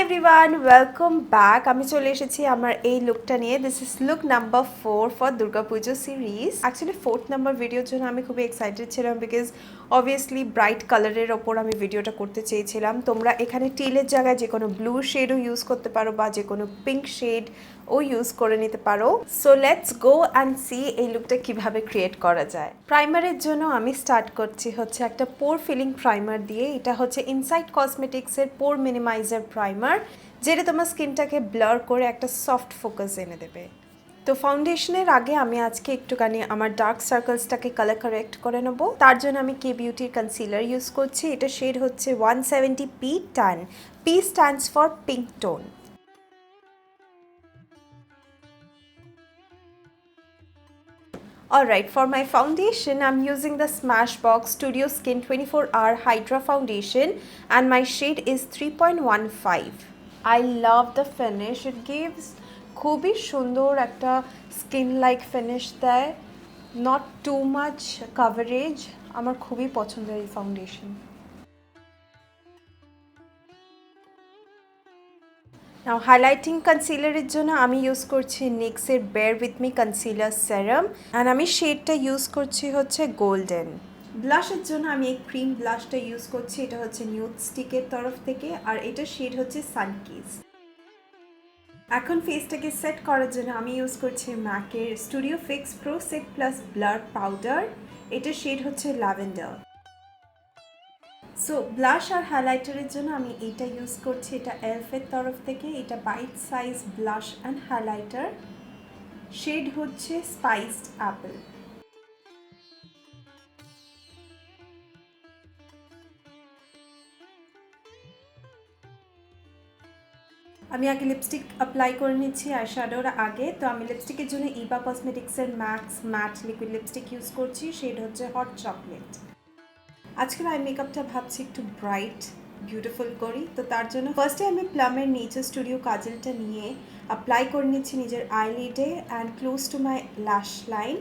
everyone, welcome back. আমি চলে এসেছি আমার এই লুকটা নিয়ে। This is look number 4 for Durga Puja series. Actually 4th number ভিডিওর জন্য আমি খুবই এক্সাইটেড ছিলাম because obviously bright কালারের ওপর আমি ভিডিওটা করতে চেয়েছিলাম। তোমরা এখানে টিলের জায়গায় যে কোনো ব্লু শেডও ইউজ করতে পারো বা যে কোনো পিঙ্ক শেড ও ইউজ করে নিতে পারো। So let's go and see এই লুকটা কিভাবে ক্রিয়েট করা যায়। প্রাইমারের জন্য আমি স্টার্ট করছি হচ্ছে একটা পোর ফিলিং প্রাইমার দিয়ে। এটা হচ্ছে ইনসাইড কসমেটিক্সের পোর মিনিমাইজার প্রাইমার, যেটা তোমার স্কিনটাকে ব্লার করে একটা সফট ফোকাস এনে দেবে। তো ফাউন্ডেশনের আগে আমি আজকে একটুখানি আমার ডার্ক সার্কেলসটাকে কালার কারেক্ট করে নেবো। তার জন্য আমি কে বিউটির কনসিলার ইউজ করছি। এটা শেড হচ্ছে 170 পি টান। P stands for pink tone. Alright, for my foundation, I'm using the Smashbox Studio Skin 24-hour Hydra Foundation and my shade is 3.15. I love the finish. It gives খুবই সুন্দর একটা skin like finish দেয়, not too much coverage. আমার খুবই পছন্দের এই foundation. Now highlighting concealer এর জন্য আমি ইউজ করছি NYX এর Bear With Me Concealer Serum and আমি শেডটা ইউজ করছি হচ্ছে গোল্ডেন। ব্লাশের জন্য আমি এই ক্রিম ব্লাশটা ইউজ করছি, এটা হচ্ছে নিউড স্টিকের তরফ থেকে আর এটা শেড হচ্ছে সানকিস। এখন ফেসটাকে সেট করার জন্য আমি ইউজ করছি ম্যাকের studio fix pro set plus blur powder, এটা শেড হচ্ছে ল্যাভেন্ডার। সো ব্লাশ আর হাইলাইটারের জন্য আমি এটা ইউজ করছি, এটা এলফের তরফ থেকে, এটা bite size blush and highlighter, shade হচ্ছে স্পাইসড অ্যাপেল। আমি আগে লিপস্টিক অ্যাপ্লাই করে নিচ্ছি আইশ্যাডোর আগে। তো আমি লিপস্টিকের জন্য ইবা কসমেটিক্সের max matte liquid lipstick use করছি, শেড হচ্ছে হট চকলেট। আজকের আই মেকআপটা ভাবছি একটু ব্রাইট বিউটিফুল করি। তো তার জন্য ফার্স্টে আমি প্লামের নেচার স্টুডিও কাজলটা নিয়ে অ্যাপ্লাই করে নিচ্ছি নিজের আইলিডে অ্যান্ড ক্লোজ টু মাই ল্যাশ লাইন।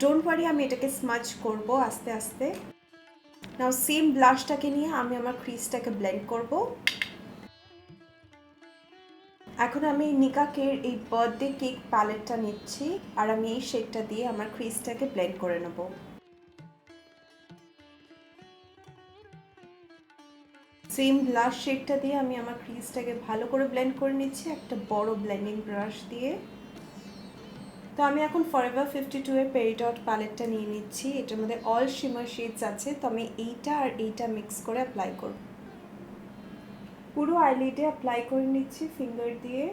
ডোন্ট ওয়ারি, আমি এটাকে স্মাচ করব আস্তে আস্তে। নাও সেম ব্লাশটাকে নিয়ে আমি আমার ক্রিজটাকে ব্লেন্ড করব। এখন আমি নিকাকের এই বার্থডে কেক প্যালেটটা নিচ্ছি আর আমি এই শেডটা দিয়ে আমার ক্রিজটাকে ব্লেন্ড করে নেব। সেম ব্লাশ শেডটা দিয়ে আমি আমার ক্রিজটাকে ভালো করে ব্লেন্ড করে নিচ্ছি একটা বড় ব্লেন্ডিং ব্রাশ দিয়ে। তো আমি এখন ফরএভার 52 এর পেরিডট প্যালেটটা নিয়ে নিচ্ছি, এটার মধ্যে অল শিমার শেডস আছে। তো আমি এইটা আর এইটা মিক্স করে অ্যাপ্লাই করব। পুরো আইলিডে অ্যাপ্লাই করে নিচ্ছি ফিঙ্গার দিয়ে।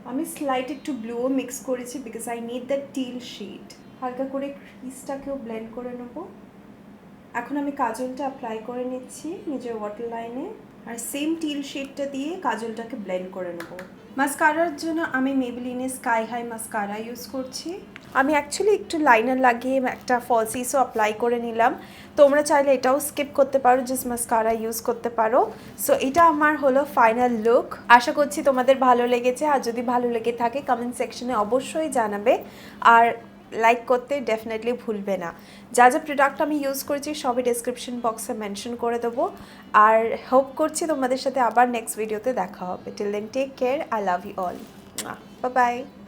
আমি স্লাইট একটু ব্লুও মিক্স করেছি because I need the teal shade. হালকা করে ক্রিজটাকেও ব্লেন্ড করে নেব। এখন আমি কাজলটা অ্যাপ্লাই করে নিচ্ছি নিজের ওয়াটার লাইনে আর সেম টিল শেডটা দিয়ে কাজলটাকে ব্লেন্ড করে নেব। মাস্কারার জন্য আমি মেবেলিনের স্কাই হাই মাস্কারা ইউজ করছি। আমি অ্যাকচুয়ালি একটু লাইনার লাগিয়ে একটা ফলসিসও অ্যাপ্লাই করে নিলাম। তোমরা চাইলে এটাও স্কিপ করতে পারো, জাস্ট মাস্কারা ইউজ করতে পারো। সো এটা আমার হলো ফাইনাল লুক। আশা করছি তোমাদের ভালো লেগেছে, আর যদি ভালো লেগে থাকে কমেন্ট সেকশনে অবশ্যই জানাবে আর লাইক করতে ডেফিনেটলি ভুলবে না। যা যা প্রোডাক্ট আমি ইউজ করেছি সবই ডেসক্রিপশন বক্সে মেনশন করে দেবো। আর হোপ করছি তোমাদের সাথে আবার নেক্সট ভিডিওতে দেখা হবে। Till then take care, I love you all, bye by.